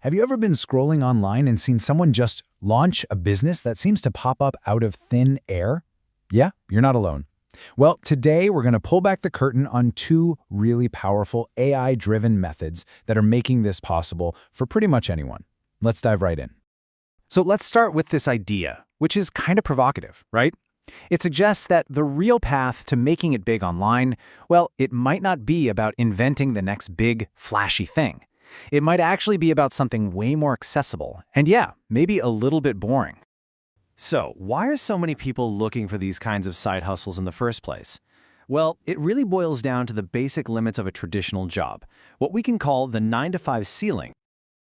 Have you ever been scrolling online and seen someone just launch a business that seems to pop up out of thin air? Yeah, you're not alone. Well, today we're going to pull back the curtain on two really powerful AI-driven methods that are making this possible for pretty much anyone. Let's dive right in. So let's start with this idea, which is kind of provocative, right? It suggests that the real path to making it big online, well, it might not be about inventing the next big, flashy thing. It might actually be about something way more accessible, and yeah, maybe a little bit boring. So, why are so many people looking for these kinds of side hustles in the first place? Well, it really boils down to the basic limits of a traditional job, what we can call the 9-to-5 ceiling.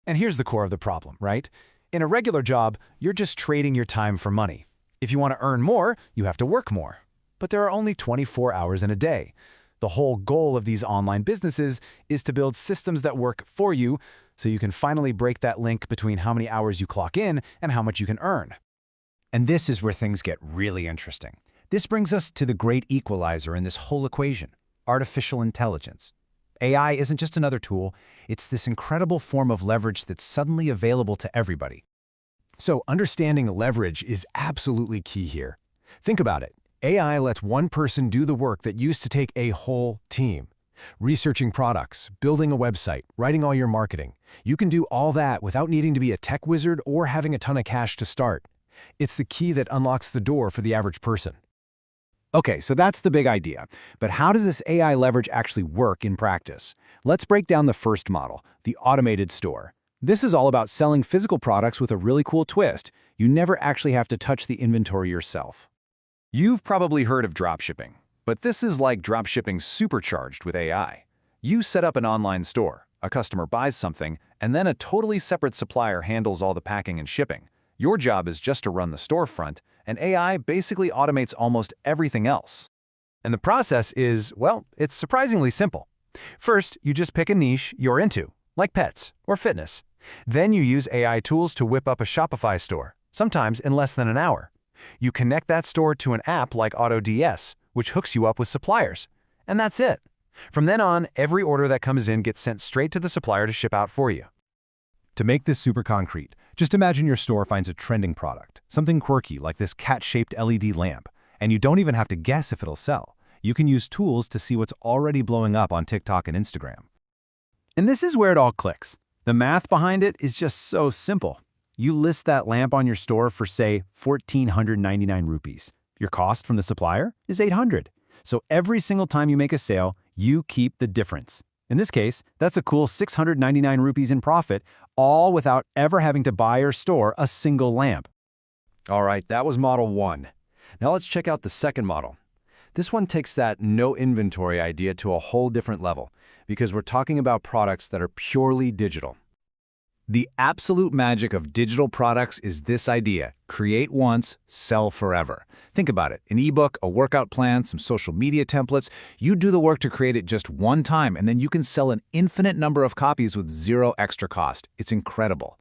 And here's the core of the problem, right? In a regular job, you're just trading your time for money. If you want to earn more, you have to work more. But there are only 24 hours in a day. The whole goal of these online businesses is to build systems that work for you so you can finally break that link between how many hours you clock in and how much you can earn. And this is where things get really interesting. This brings us to the great equalizer in this whole equation: artificial intelligence. AI isn't just another tool, it's this incredible form of leverage that's suddenly available to everybody. So understanding leverage is absolutely key here. Think about it. AI lets one person do the work that used to take a whole team. Researching products, building a website, writing all your marketing. You can do all that without needing to be a tech wizard or having a ton of cash to start. It's the key that unlocks the door for the average person. Okay, so that's the big idea. But how does this AI leverage actually work in practice? Let's break down the first model, the automated store. This is all about selling physical products with a really cool twist. You never actually have to touch the inventory yourself. You've probably heard of dropshipping, but this is like dropshipping supercharged with AI. You set up an online store, a customer buys something, and then a totally separate supplier handles all the packing and shipping. Your job is just to run the storefront, and AI basically automates almost everything else. And the process is, well, it's surprisingly simple. First, you just pick a niche you're into, like pets or fitness. Then you use AI tools to whip up a Shopify store, sometimes in less than an hour. You connect that store to an app like AutoDS, which hooks you up with suppliers. And that's it. From then on, every order that comes in gets sent straight to the supplier to ship out for you. To make this super concrete, just imagine your store finds a trending product, something quirky like this cat-shaped LED lamp, and you don't even have to guess if it'll sell. You can use tools to see what's already blowing up on TikTok and Instagram. And this is where it all clicks. The math behind it is just so simple. You list that lamp on your store for, say, 1,499 rupees. Your cost from the supplier is 800. So every single time you make a sale, you keep the difference. In this case, that's a cool 699 rupees in profit, all without ever having to buy or store a single lamp. All right, that was model one. Now let's check out the second model. This one takes that no inventory idea to a whole different level, because we're talking about products that are purely digital. The absolute magic of digital products is this idea: create once, sell forever. Think about it. An ebook, a workout plan, some social media templates. You do the work to create it just one time, and then you can sell an infinite number of copies with zero extra cost. It's incredible.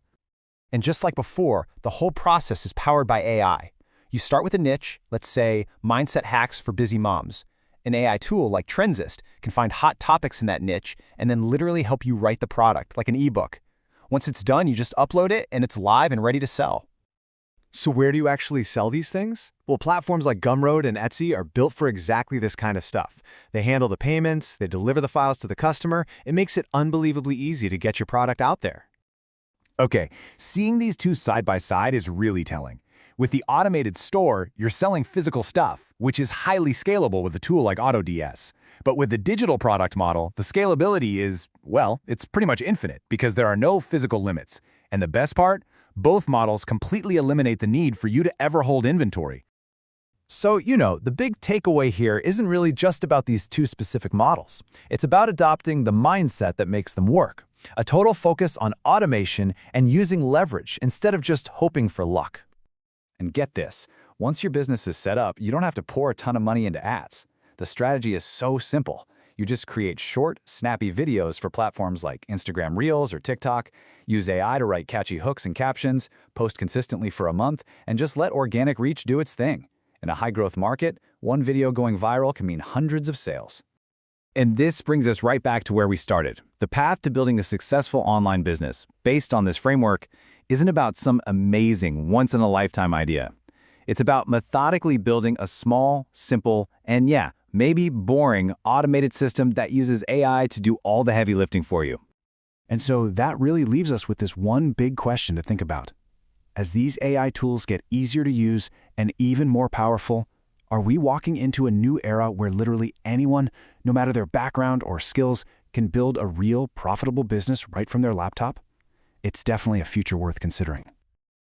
And just like before, the whole process is powered by AI. You start with a niche, let's say mindset hacks for busy moms. An AI tool like Trendsist can find hot topics in that niche and then literally help you write the product, like an ebook. Once it's done, you just upload it and it's live and ready to sell. So where do you actually sell these things? Well, platforms like Gumroad and Etsy are built for exactly this kind of stuff. They handle the payments, they deliver the files to the customer. It makes it unbelievably easy to get your product out there. Okay, seeing these two side by side is really telling. With the automated store, you're selling physical stuff, which is highly scalable with a tool like AutoDS. But with the digital product model, the scalability is, well, it's pretty much infinite because there are no physical limits. And the best part? Both models completely eliminate the need for you to ever hold inventory. So, the big takeaway here isn't really just about these two specific models. It's about adopting the mindset that makes them work. A total focus on automation and using leverage instead of just hoping for luck. And get this, once your business is set up, you don't have to pour a ton of money into ads. The strategy is so simple. You just create short, snappy videos for platforms like Instagram Reels or TikTok, use AI to write catchy hooks and captions, post consistently for a month, and just let organic reach do its thing. In a high-growth market, one video going viral can mean hundreds of sales. And this brings us right back to where we started. The path to building a successful online business based on this framework isn't about some amazing, once-in-a-lifetime idea. It's about methodically building a small, simple, and yeah, maybe boring automated system that uses AI to do all the heavy lifting for you. And so that really leaves us with this one big question to think about. As these AI tools get easier to use and even more powerful, are we walking into a new era where literally anyone, no matter their background or skills, can build a real, profitable business right from their laptop? It's definitely a future worth considering.